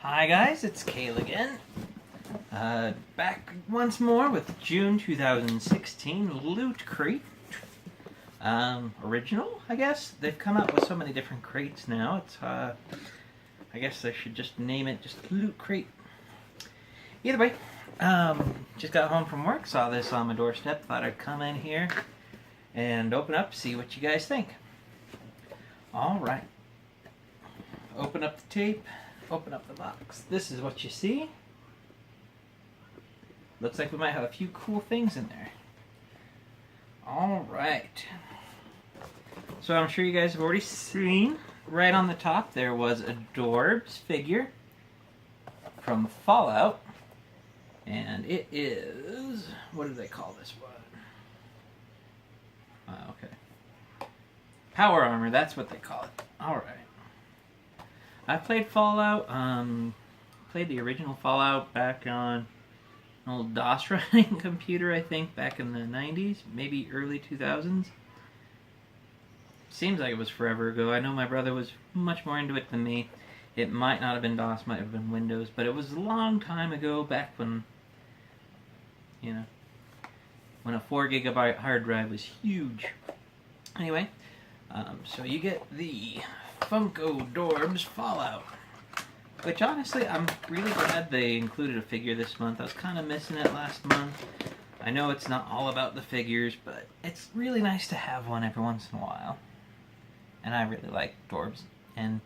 Hi guys, it's Kale again. Back once more with June 2016 Loot Crate. Original, I guess. They've come out with so many different crates now. It's, I guess I should just name it just Loot Crate. Either way, just got home from work, saw this on my doorstep, thought I'd come in here and open up, see what you guys think. Alright. Open up the tape. Open up the box. This is what you see. Looks like we might have a few cool things in there. Alright. So I'm sure you guys have already seen, right on the top there was a Dorbs figure from Fallout. And it is, what do they call this one? Okay. Power armor, that's what they call it. Alright. I played Fallout, played the original Fallout back on an old DOS running computer, I think, back in the 90s, maybe early 2000s. Seems like it was forever ago. I know my brother was much more into it than me. It might not have been DOS, might have been Windows, but it was a long time ago, back when, you know, when a 4 gigabyte hard drive was huge. Anyway, so you get the Funko Dorbs Fallout, which honestly I'm really glad they included a figure this month. I was kind of missing it last month. I know it's not all about the figures, but it's really nice to have one every once in a while. And I really like Dorbs and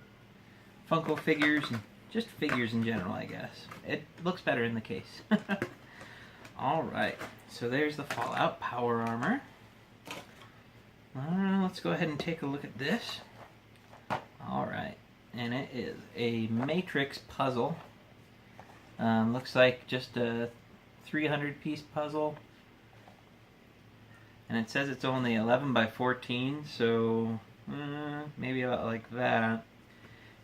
Funko figures and just figures in general, I guess. It looks better in the case. Alright, so there's the Fallout Power Armor. Let's go ahead and take a look at this. Alright, and it is a matrix puzzle. Looks like just a 300 piece puzzle. And it says it's only 11 by 14, so maybe about like that.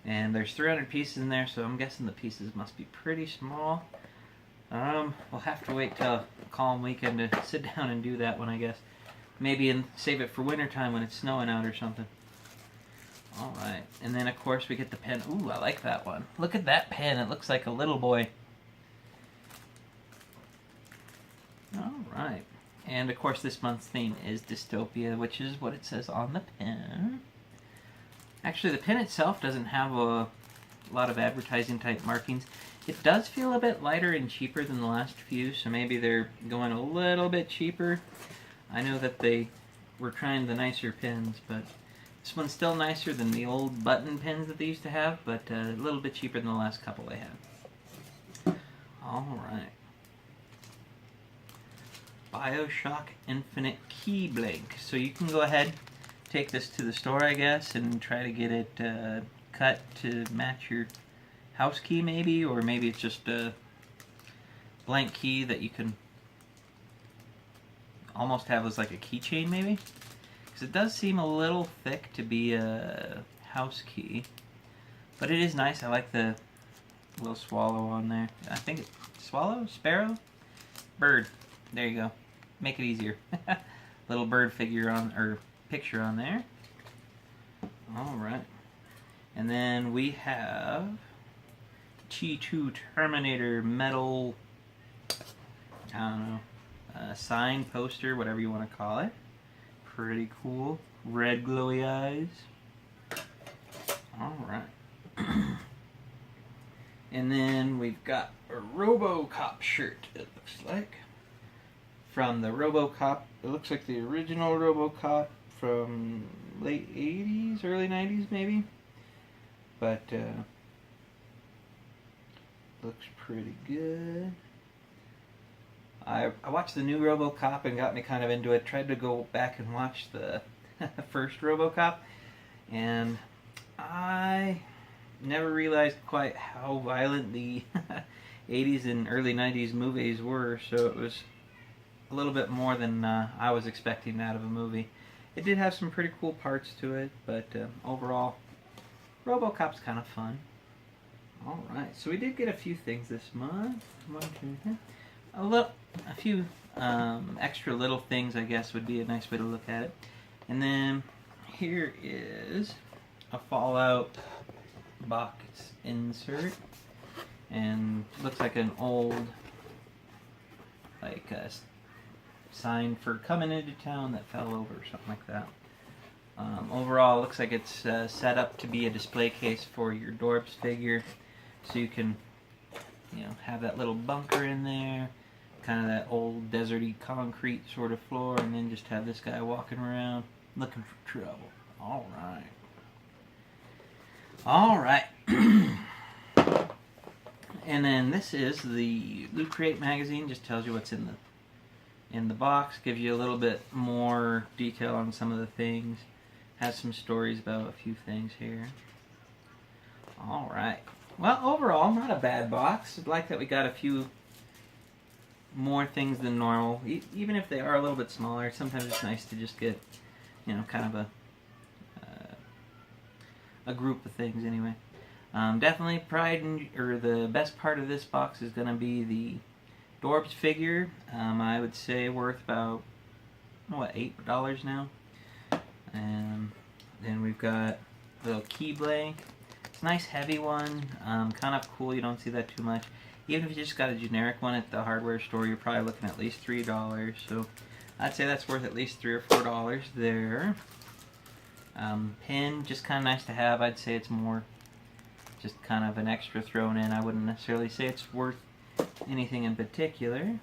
And there's 300 pieces in there, so I'm guessing the pieces must be pretty small. We'll have to wait till a calm weekend to sit down and do that one, I guess. Maybe save it for wintertime when it's snowing out or something. Alright, and then of course we get the pen. Ooh, I like that one. Look at that pen, it looks like a little boy. Alright, and of course this month's theme is Dystopia, which is what it says on the pen. Actually, the pen itself doesn't have a lot of advertising type markings. It does feel a bit lighter and cheaper than the last few, so maybe they're going a little bit cheaper. I know that they were trying the nicer pens, but this one's still nicer than the old button pens that they used to have, but a little bit cheaper than the last couple they had. Alright. BioShock Infinite Key Blank. So you can go ahead, take this to the store, I guess, and try to get it cut to match your house key maybe, or maybe it's just a blank key that you can almost have as like a keychain maybe. Because it does seem a little thick to be a house key. But it is nice. I like the little swallow on there. I think it's swallow? Sparrow? Bird. There you go. Make it easier. Little bird figure on, or picture on there. Alright. And then we have T2 Terminator metal, I don't know, sign, poster, whatever you want to call it. Pretty cool. Red glowy eyes. Alright. And then we've got a Robocop shirt, it looks like. From the Robocop, it looks like the original Robocop from late 80s, early 90s maybe. But, looks pretty good. I watched the new Robocop and got me kind of into it. Tried to go back and watch the first Robocop, and I never realized quite how violent the 80s and early 90s movies were, so it was a little bit more than I was expecting out of a movie. It did have some pretty cool parts to it, but overall, Robocop's kind of fun. Alright, so we did get a few things this month. 1, 2, 3. A few extra little things, I guess, would be a nice way to look at it. And then here is a Fallout box insert. and looks like an old sign for coming into town that fell over or something like that. Overall, it looks like it's set up to be a display case for your Dorbs figure, so you can, have that little bunker in there, kind of that old deserty concrete sort of floor, and then just have this guy walking around looking for trouble. All right. All right. And then this is the Loot Crate magazine. Just tells you what's in the box. Gives you a little bit more detail on some of the things. Has some stories about a few things here. All right. Well, overall, not a bad box. I like that we got a few more things than normal, even if they are a little bit smaller. Sometimes it's nice to just get, kind of a group of things anyway. Definitely the best part of this box is going to be the Dorbs figure. I would say worth about, $8 now. And then we've got a little key blank. It's a nice heavy one, kind of cool. You don't see that too much. Even if you just got a generic one at the hardware store, you're probably looking at least $3. So I'd say that's worth at least $3 or $4 there. Pin, just kind of nice to have. I'd say it's more just kind of an extra thrown in. I wouldn't necessarily say it's worth anything in particular.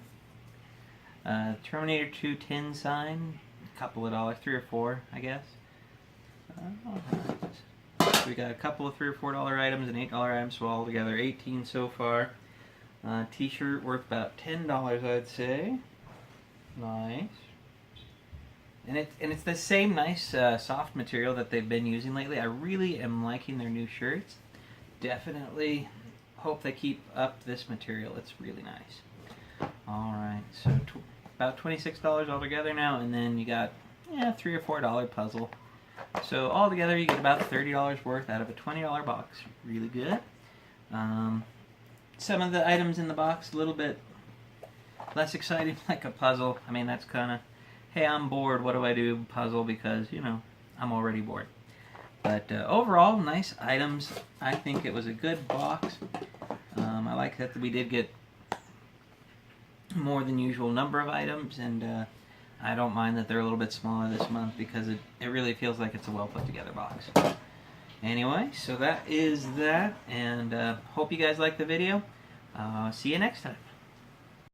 Terminator 2 tin sign, a couple of dollars, 3 or 4, I guess. We got a couple of $3 or $4 items and $8 items, so all together 18 so far. T-shirt worth about $10, I'd say. Nice. And it's the same nice soft material that they've been using lately. I really am liking their new shirts. Definitely hope they keep up this material. It's really nice. All right, so about $26 altogether now, and then you got $3 or $4 puzzle. So altogether you get about $30 worth out of a $20 box. Really good. Some of the items in the box a little bit less exciting, like a puzzle. I mean, that's kind of, hey, I'm bored, what do I do? Puzzle, because, I'm already bored. But overall, nice items. I think it was a good box. I like that we did get more than usual number of items, and I don't mind that they're a little bit smaller this month, because it really feels like it's a well put together box. Anyway, so that is that, and hope you guys like the video. See you next time.